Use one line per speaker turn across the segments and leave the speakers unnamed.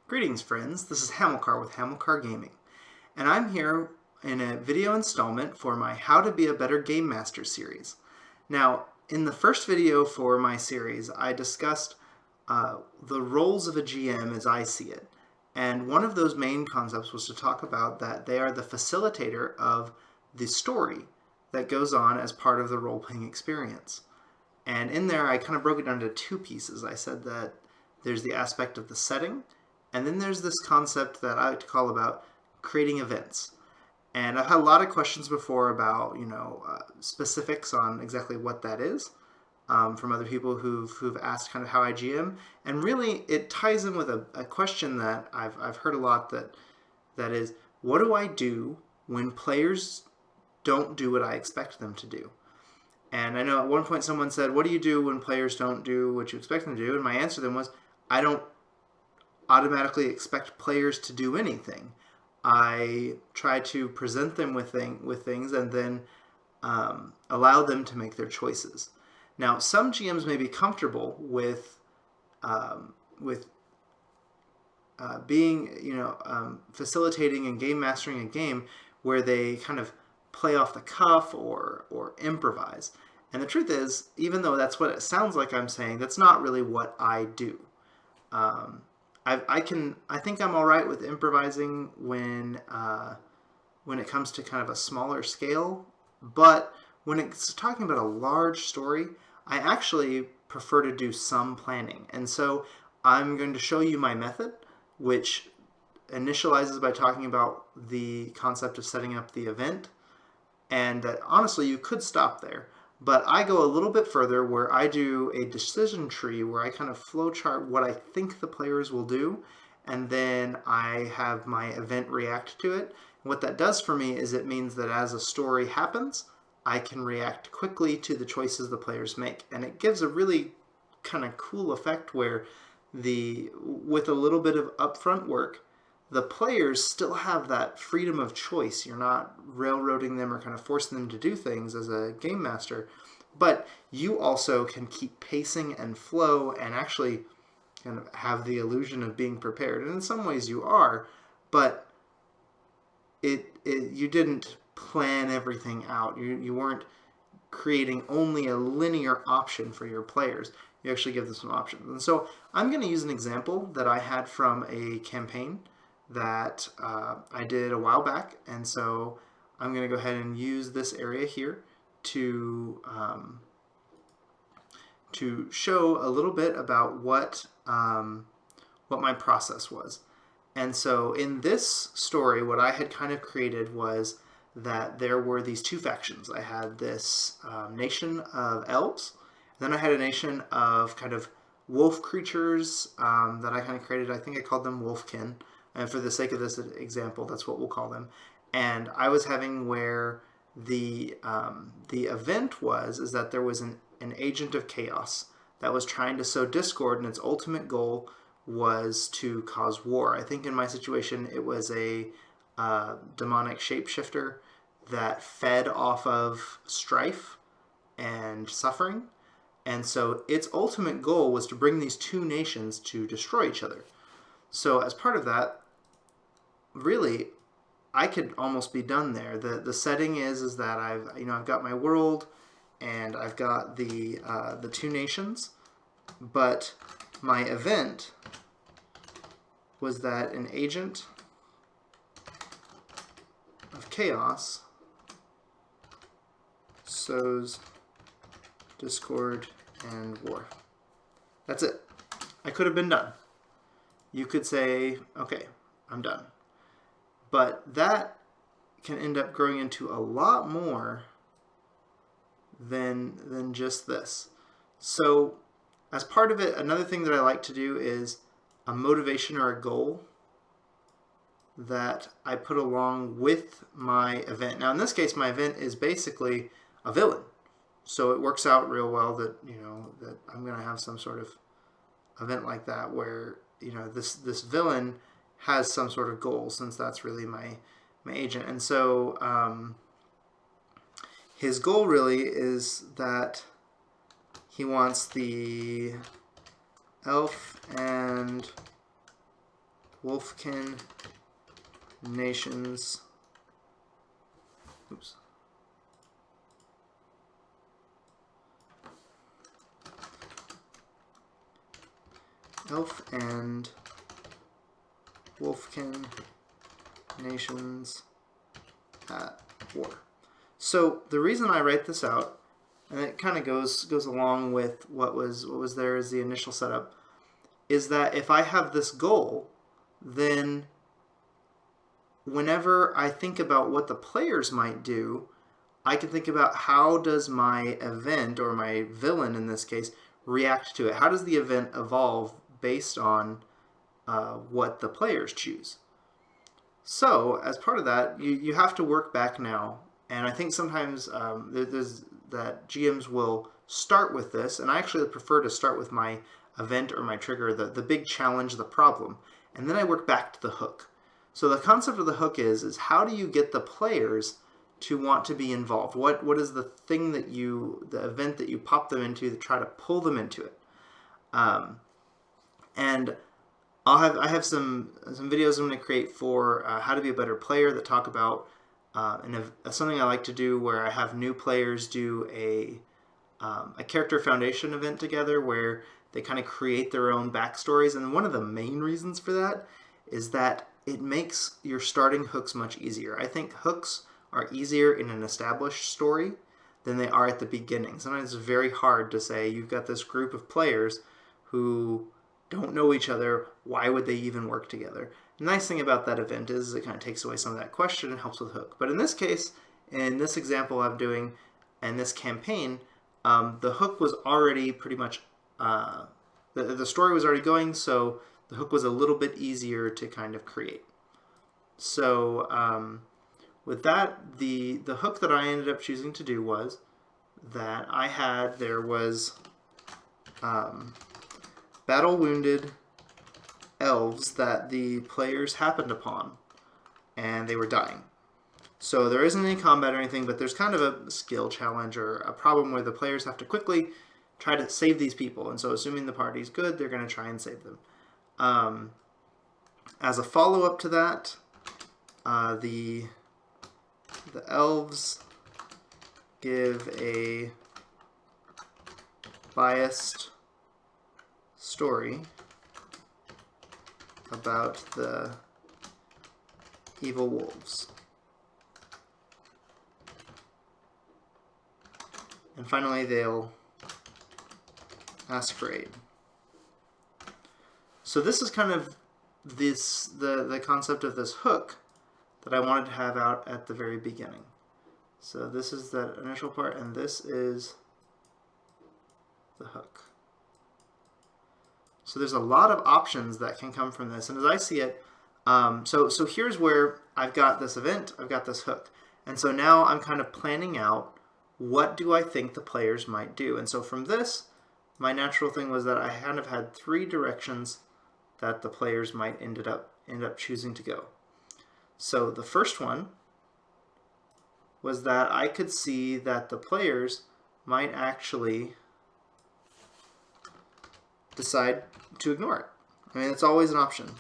Greetings friends, this is Hamilcar with Hamilcar Gaming, and I'm here in a video installment for my How to Be a Better Game Master series. Now, in the first video for my series, I discussed the roles of a GM as I see it, and one of those main concepts was to talk about that they are the facilitator of the story that goes on as part of the role-playing experience. And in there, I kind of broke it down into two pieces. I said that there's the aspect of the setting, and then there's this concept that I like to call about creating events. And I've had a lot of questions before about, specifics on exactly what that is from other people who've asked kind of how I GM. And really, it ties in with a question that I've heard a lot that is, what do I do when players don't do what I expect them to do? And I know at one point someone said, what do you do when players don't do what you expect them to do? And my answer to them was, I don't automatically expect players to do anything. I try to present them with things and then allow them to make their choices. Now, some GMs may be comfortable with being, facilitating and game mastering a game where they kind of play off the cuff or improvise. And the truth is, even though that's what it sounds like I'm saying, that's not really what I do. I think I'm all right with improvising when it comes to kind of a smaller scale, but when it's talking about a large story, I actually prefer to do some planning. And so I'm going to show you my method, which initializes by talking about the concept of setting up the event, and that honestly you could stop there. But I go a little bit further where I do a decision tree where I kind of flowchart what I think the players will do, and then I have my event react to it. And what that does for me is it means that as a story happens, I can react quickly to the choices the players make. And it gives a really kind of cool effect where with a little bit of upfront work, the players still have that freedom of choice. You're not railroading them or kind of forcing them to do things as a game master, but you also can keep pacing and flow and actually kind of have the illusion of being prepared. And in some ways you are, but you didn't plan everything out. You weren't creating only a linear option for your players. You actually give them some options. And so I'm going to use an example that I had from a campaign that I did a while back, and so I'm going to go ahead and use this area here to show a little bit about what my process was. And so in this story, what I had kind of created was that there were these two factions. I had this nation of elves, then I had a nation of kind of wolf creatures that I kind of created. I think I called them wolfkin. And for the sake of this example, that's what we'll call them. And I was having where the event is that there was an agent of chaos that was trying to sow discord, and its ultimate goal was to cause war. I think in my situation, it was a demonic shapeshifter that fed off of strife and suffering. And so its ultimate goal was to bring these two nations to destroy each other. So as part of that, really, I could almost be done there. The setting is that I've got my world and I've got the two nations, but my event was that an agent of chaos sows discord and war. That's it. I could have been done. You could say, okay, I'm done. But that can end up growing into a lot more than just this. So as part of it, another thing that I like to do is a motivation or a goal that I put along with my event. Now in this case, my event is basically a villain. So it works out real well that, that I'm going to have some sort of event like that where, this villain has some sort of goal, since that's really my agent. And so his goal really is that he wants the elf and Wolfkin nations. Oops. Elf and Wolfkin nations at war. So the reason I write this out, and it kind of goes along with what was there as the initial setup, is that if I have this goal, then whenever I think about what the players might do, I can think about how does my event, or my villain in this case, react to it. How does the event evolve based on what the players choose? So as part of that, you have to work back now. And I think sometimes there's that GMs will start with this, and I actually prefer to start with my event or my trigger, the big challenge, the problem, and then I work back to the hook. So the concept of the hook is how do you get the players to want to be involved? What is the thing that the event that you pop them into to try to pull them into it? And I have some videos I'm going to create for how to be a better player that talk about something I like to do where I have new players do a character foundation event together where they kind of create their own backstories. And one of the main reasons for that is that it makes your starting hooks much easier. I think hooks are easier in an established story than they are at the beginning. Sometimes it's very hard to say you've got this group of players who don't know each other. Why would they even work together? The nice thing about that event is it kind of takes away some of that question and helps with hook. But in this case, in this example I'm doing, and this campaign, the hook was already pretty much, the story was already going, so the hook was a little bit easier to kind of create. So with that, the hook that I ended up choosing to do was that there was battle-wounded elves that the players happened upon, and they were dying. So there isn't any combat or anything, but there's kind of a skill challenge or a problem where the players have to quickly try to save these people. And so assuming the party's good, they're going to try and save them. As a follow-up to that, the elves give a biased story about the evil wolves. And finally, they'll ask for aid. So this is kind of the concept of this hook that I wanted to have out at the very beginning. So this is that initial part, and this is the hook. So there's a lot of options that can come from this, and as I see it, so here's where I've got this event, I've got this hook, and so now I'm kind of planning out what do I think the players might do. And so from this, my natural thing was that I kind of had three directions that the players might end up choosing to go. So the first one was that I could see that the players might actually decide to ignore it. I mean, it's always an option.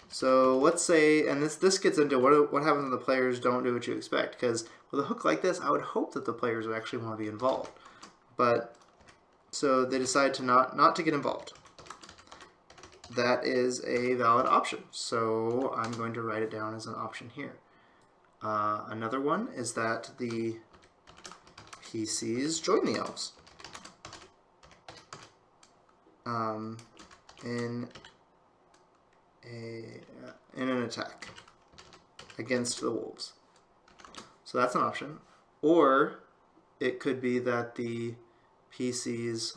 So let's say, and this gets into what happens when the players don't do what you expect, because with a hook like this, I would hope that the players would actually want to be involved. But, so they decide to not to get involved. That is a valid option. So I'm going to write it down as an option here. Another one is that the PCs join the elves in an attack against the wolves. So that's an option. Or it could be that the PCs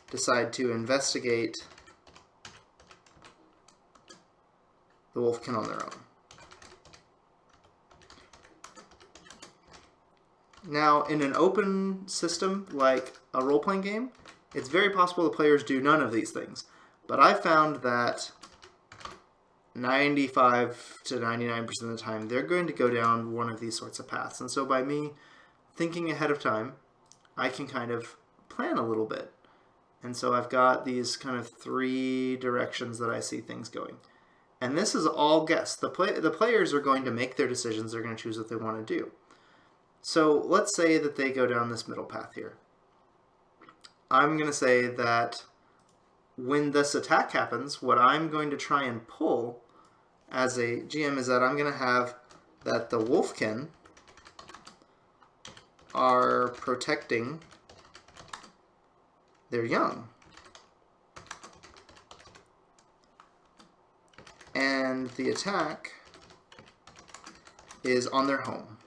decide to investigate the wolfkin on their own. Now, in an open system like a role-playing game, it's very possible the players do none of these things. But I found that 95 to 99% of the time, they're going to go down one of these sorts of paths. And so by me thinking ahead of time, I can kind of plan a little bit And so I've got these kind of three directions that I see things going. And this is all guess. The players are going to make their decisions. They're going to choose what they want to do. So let's say that they go down this middle path here. I'm going to say that when this attack happens, what I'm going to try and pull as a GM is that I'm going to have that the wolfkin are protecting their young. And the attack is on their home.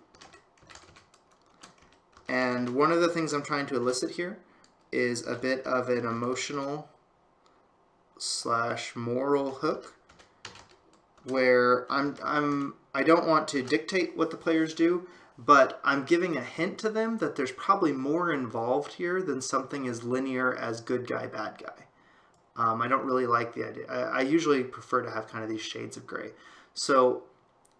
And one of the things I'm trying to elicit here is a bit of an emotional / moral hook where I don't want to dictate what the players do, but I'm giving a hint to them that there's probably more involved here than something as linear as good guy, bad guy. I don't really like the idea. I usually prefer to have kind of these shades of gray. So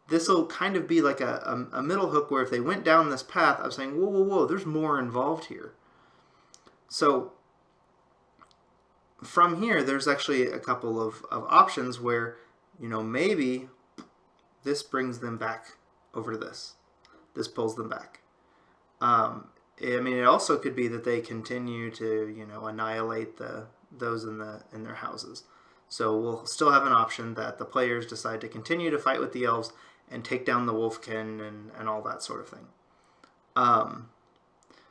this will kind of be like a middle hook where if they went down this path, I'm saying, whoa, whoa, whoa, there's more involved here. So from here, there's actually a couple of options where, you know, maybe this brings them back over to this. This pulls them back. I mean, it also could be that they continue to, you know, annihilate those in their houses. So we'll still have an option that the players decide to continue to fight with the elves and take down the wolfkin and all that sort of thing.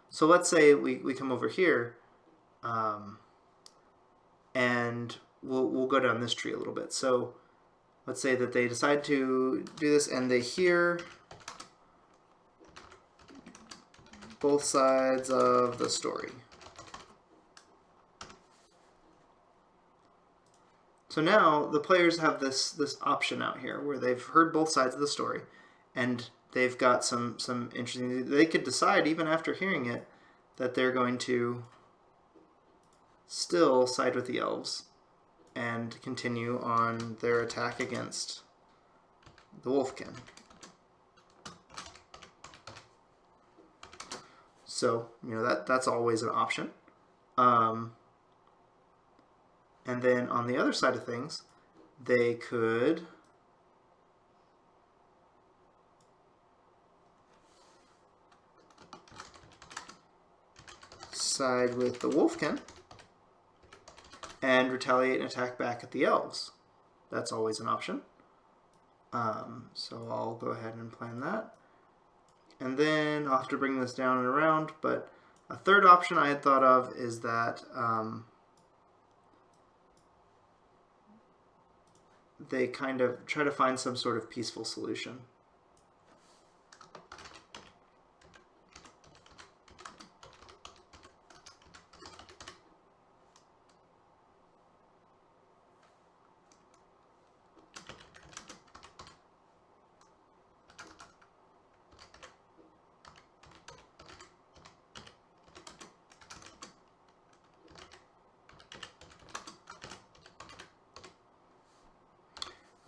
So let's say we come over here, and we'll go down this tree a little bit. So let's say that they decide to do this and they hear both sides of the story. So now the players have this option out here where they've heard both sides of the story, and they've got some interesting. They could decide even after hearing it that they're going to still side with the elves and continue on their attack against the wolfkin. So, you know, that's always an option. And then on the other side of things, they could side with the wolfkin and retaliate and attack back at the elves. That's always an option. So I'll go ahead and plan that. And then I'll have to bring this down and around, but a third option I had thought of is that they kind of try to find some sort of peaceful solution.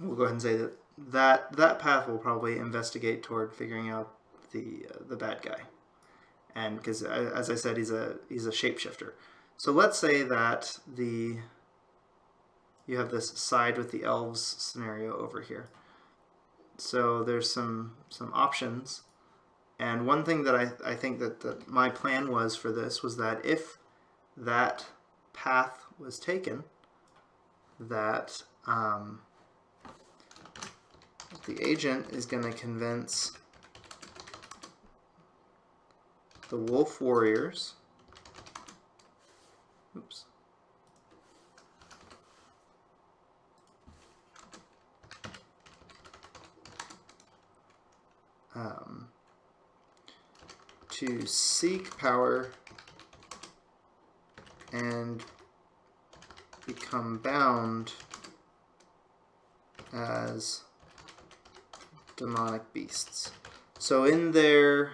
We'll go ahead and say that path will probably investigate toward figuring out the bad guy, and because as I said, he's a shapeshifter. So let's say that you have this side with the elves scenario over here. So there's some options, and one thing that I think that my plan was for this was that if that path was taken, that the agent is going to convince the wolf warriors, to seek power and become bound as demonic beasts. So in their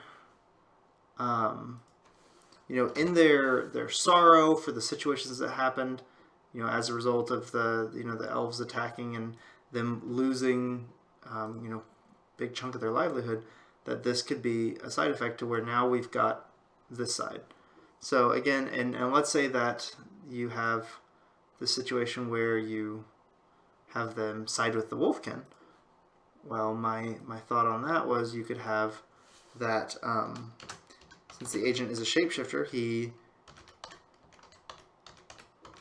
in their sorrow for the situations that happened, as a result of the elves attacking and them losing big chunk of their livelihood, that this could be a side effect to where now we've got this side. So again, and let's say that you have the situation where you have them side with the Wolfkin. Well, my thought on that was you could have that, since the agent is a shapeshifter, he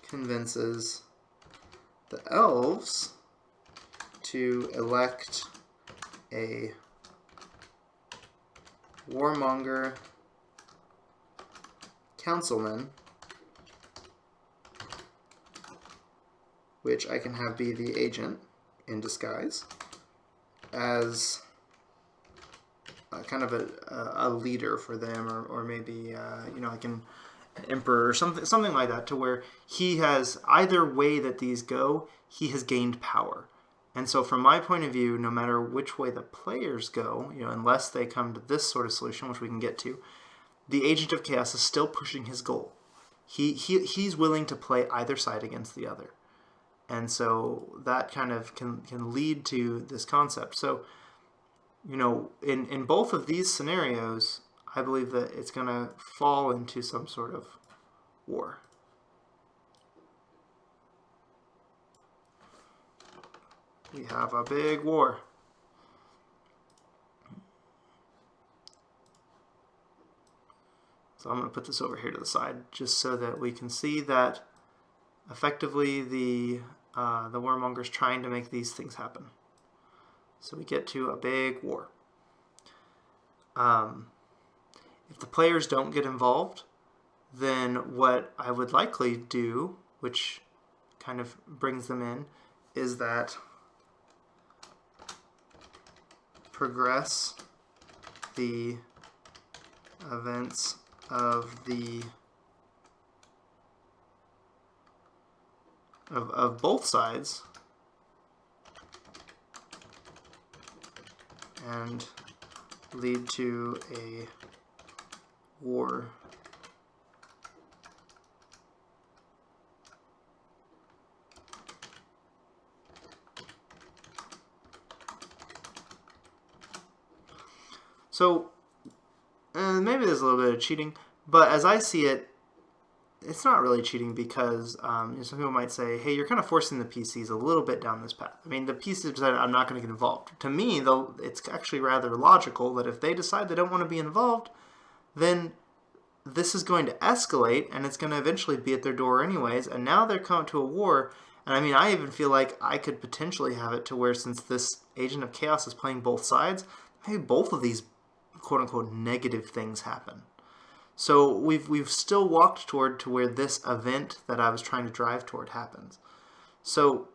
convinces the elves to elect a warmonger councilman, which I can have be the agent in disguise, as kind of a leader for them, or maybe like an emperor or something like that, to where he has, either way that these go, he has gained power. And so from my point of view, no matter which way the players go, unless they come to this sort of solution, which we can get to, the Agent of Chaos is still pushing his goal. He's willing to play either side against the other. And so that kind of can lead to this concept. So, in both of these scenarios, I believe that it's going to fall into some sort of war. We have a big war. So I'm going to put this over here to the side just so that we can see that effectively the warmonger's trying to make these things happen. So we get to a big war. If the players don't get involved, then what I would likely do, which kind of brings them in, is that progress the events of both sides and lead to a war. So, maybe there's a little bit of cheating, but as I see it, it's not really cheating, because some people might say, hey, you're kind of forcing the PCs a little bit down this path. I mean, the PCs decided I'm not going to get involved. To me, though, it's actually rather logical that if they decide they don't want to be involved, then this is going to escalate, and it's going to eventually be at their door anyways, and now they're coming to a war. And I mean, I even feel like I could potentially have it to where, since this Agent of Chaos is playing both sides, maybe both of these quote-unquote negative things happen. So we've still walked toward to where this event that I was trying to drive toward happens. So,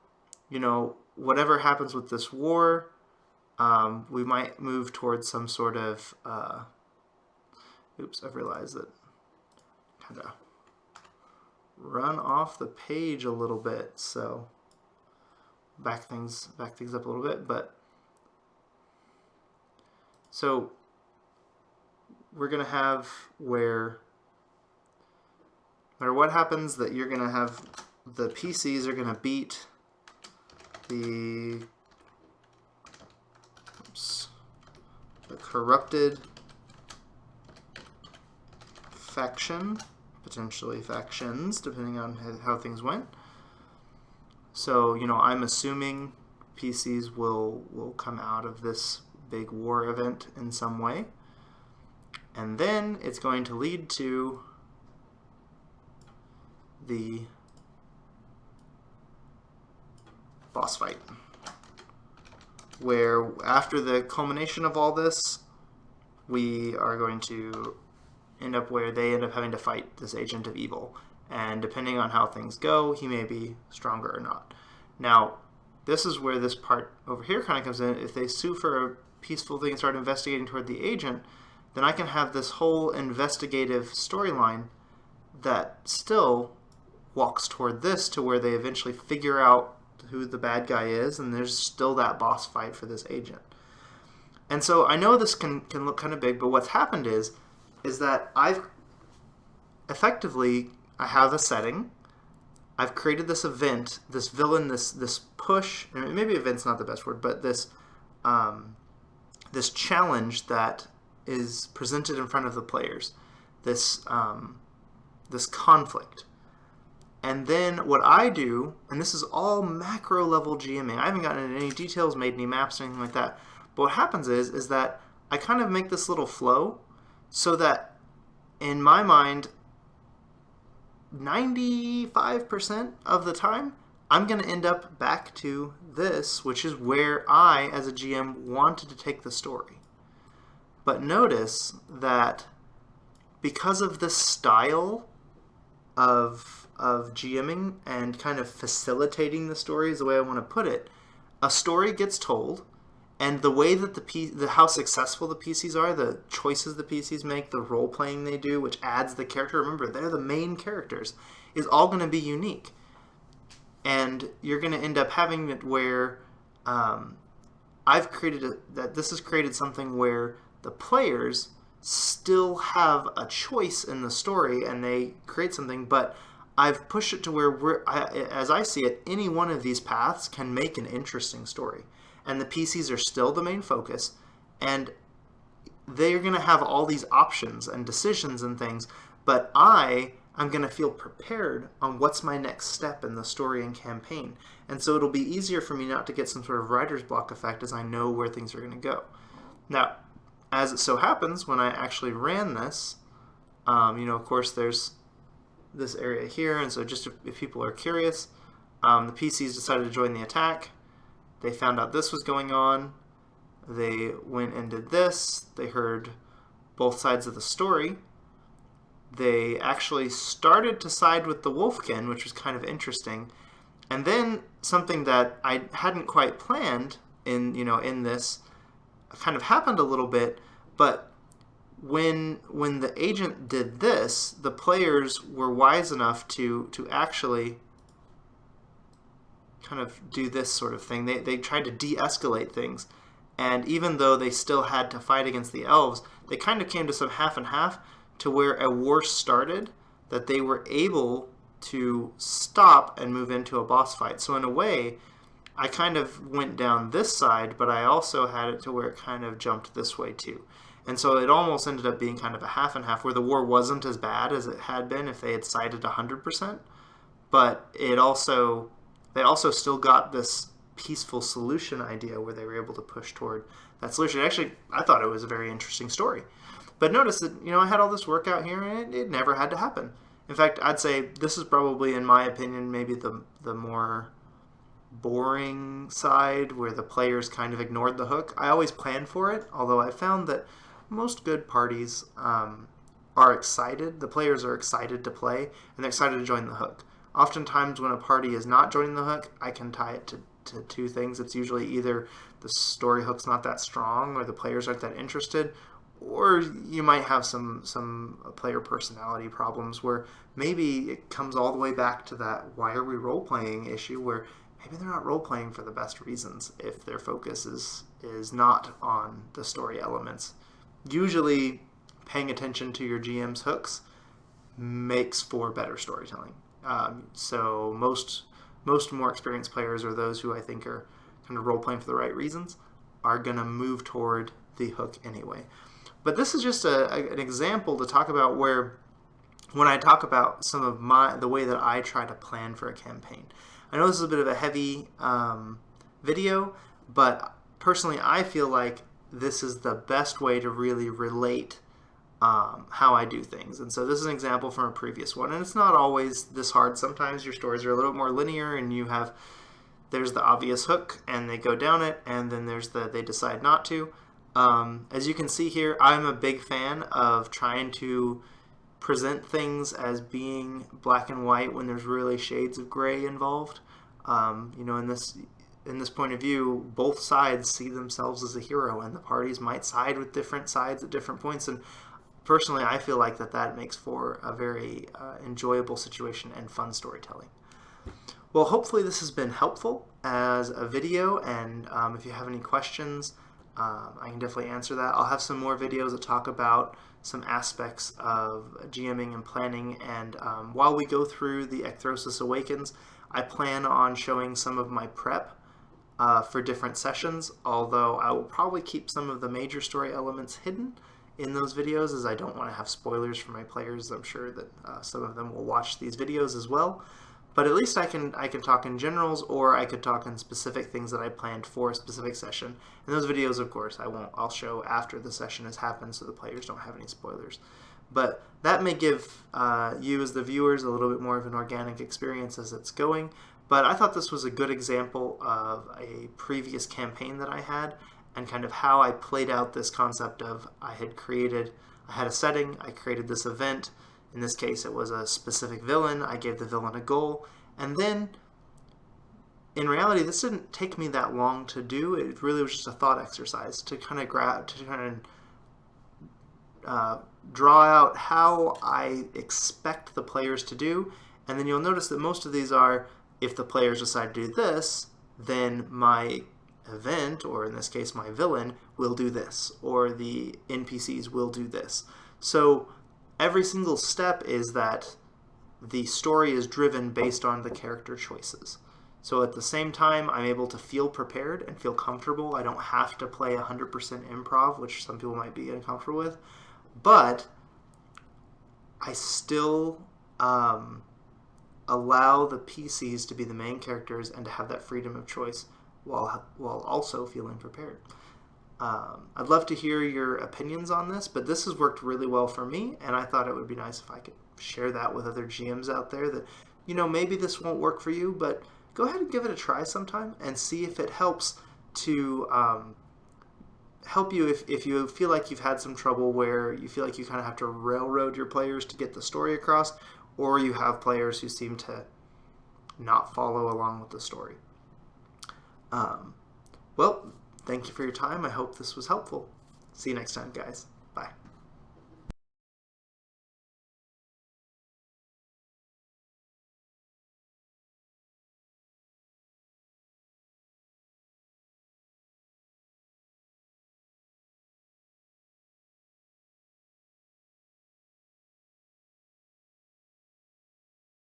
whatever happens with this war, we might move towards some sort of, oops, I've realized that kind of run off the page a little bit, so back things up a little bit, but so we're going to have where, no matter what happens, that you're going to have the PCs are going to beat the corrupted faction, potentially factions, depending on how things went. So, I'm assuming PCs will come out of this big war event in some way. And then it's going to lead to the boss fight, where after the culmination of all this, we are going to end up where they end up having to fight this agent of evil. And depending on how things go, he may be stronger or not. Now, this is where this part over here kind of comes in. If they sue for a peaceful thing and start investigating toward the agent, then I can have this whole investigative storyline that still walks toward this, to where they eventually figure out who the bad guy is, and there's still that boss fight for this agent. And so I know this can look kind of big, but what's happened is that I've effectively, I have a setting, I've created this event, this villain, this push, and maybe event's not the best word, but this this challenge that is presented in front of the players, this this conflict. And then what I do, and this is all macro level GMing, I haven't gotten into any details, made any maps or anything like that, but what happens is that I kind of make this little flow so that in my mind, 95% of the time, I'm going to end up back to this, which is where I, as a GM, wanted to take the story. But notice that because of this style of GMing and kind of facilitating the story is the way I want to put it, a story gets told, and the way that how successful the PCs are, the choices the PCs make, the role playing they do, which adds the character, remember they're the main characters, is all going to be unique. And you're going to end up having it where I've created that this has created something where the players still have a choice in the story and they create something, but I've pushed it to where as I see it, any one of these paths can make an interesting story. And the PCs are still the main focus, and they're going to have all these options and decisions and things, but I'm going to feel prepared on what's my next step in the story and campaign. And so it'll be easier for me not to get some sort of writer's block effect as I know where things are going to go. Now, as it so happens, when I actually ran this, of course, there's this area here, and so just if people are curious, the PCs decided to join the attack. They found out this was going on. They went and did this. They heard both sides of the story. They actually started to side with the Wolfkin, which was kind of interesting. And then something that I hadn't quite planned in this kind of happened a little bit, but when the agent did this, the players were wise enough to actually kind of do this sort of thing. They tried to de-escalate things, and even though they still had to fight against the elves, they kind of came to some half and half to where a war started that they were able to stop and move into a boss fight. So in a way, I kind of went down this side, but I also had it to where it kind of jumped this way too. And so it almost ended up being kind of a half and half, where the war wasn't as bad as it had been if they had sided 100%, but they also still got this peaceful solution idea where they were able to push toward that solution. Actually, I thought it was a very interesting story. But notice that, I had all this work out here, and it never had to happen. In fact, I'd say this is probably, in my opinion, maybe the more boring side, where the players kind of ignored the hook. I always planned for it, although I found that most good parties are excited. The players are excited to play, and they're excited to join the hook. Oftentimes when a party is not joining the hook, I can tie it to two things. It's usually either the story hook's not that strong, or the players aren't that interested, or you might have some player personality problems where maybe it comes all the way back to that why are we role-playing issue, where maybe they're not role-playing for the best reasons if their focus is not on the story elements. Usually paying attention to your GM's hooks makes for better storytelling. So most more experienced players, or those who I think are kind of role-playing for the right reasons, are going to move toward the hook anyway. But this is just an example to talk about where, when I talk about some of the way that I try to plan for a campaign. I know this is a bit of a heavy video, but personally I feel like this is the best way to really relate how I do things. And so this is an example from a previous one, and it's not always this hard. Sometimes your stories are a little more linear, and there's the obvious hook, and they go down it, and then there's they decide not to. As you can see here, I'm a big fan of trying to present things as being black and white when there's really shades of gray involved. In this point of view, both sides see themselves as a hero, and the parties might side with different sides at different points. And personally, I feel like that makes for a very enjoyable situation and fun storytelling. Well, hopefully this has been helpful as a video, and if you have any questions, I can definitely answer that. I'll have some more videos that talk about some aspects of GMing and planning, and while we go through the Ecthrosis Awakens, I plan on showing some of my prep for different sessions, although I will probably keep some of the major story elements hidden in those videos, as I don't want to have spoilers for my players. I'm sure that some of them will watch these videos as well. But at least I can talk in generals, or I could talk in specific things that I planned for a specific session. And those videos, of course, I'll show after the session has happened, so the players don't have any spoilers. But that may give you as the viewers a little bit more of an organic experience as it's going. But I thought this was a good example of a previous campaign that I had, and kind of how I played out this concept of I had a setting, I created this event. In this case, it was a specific villain. I gave the villain a goal. And then, in reality, this didn't take me that long to do. It really was just a thought exercise to kind of draw out how I expect the players to do. And then you'll notice that most of these are, if the players decide to do this, then my event, or in this case my villain, will do this, or the NPCs will do this. So every single step is that the story is driven based on the character choices. So at the same time, I'm able to feel prepared and feel comfortable. I don't have to play 100% improv, which some people might be uncomfortable with, but I still allow the PCs to be the main characters and to have that freedom of choice while also feeling prepared. I'd love to hear your opinions on this, but this has worked really well for me, and I thought it would be nice if I could share that with other GMs out there that, maybe this won't work for you, but go ahead and give it a try sometime and see if it helps to help you if you feel like you've had some trouble where you feel like you kind of have to railroad your players to get the story across, or you have players who seem to not follow along with the story. Well, thank you for your time. I hope this was helpful. See you next time, guys. Bye.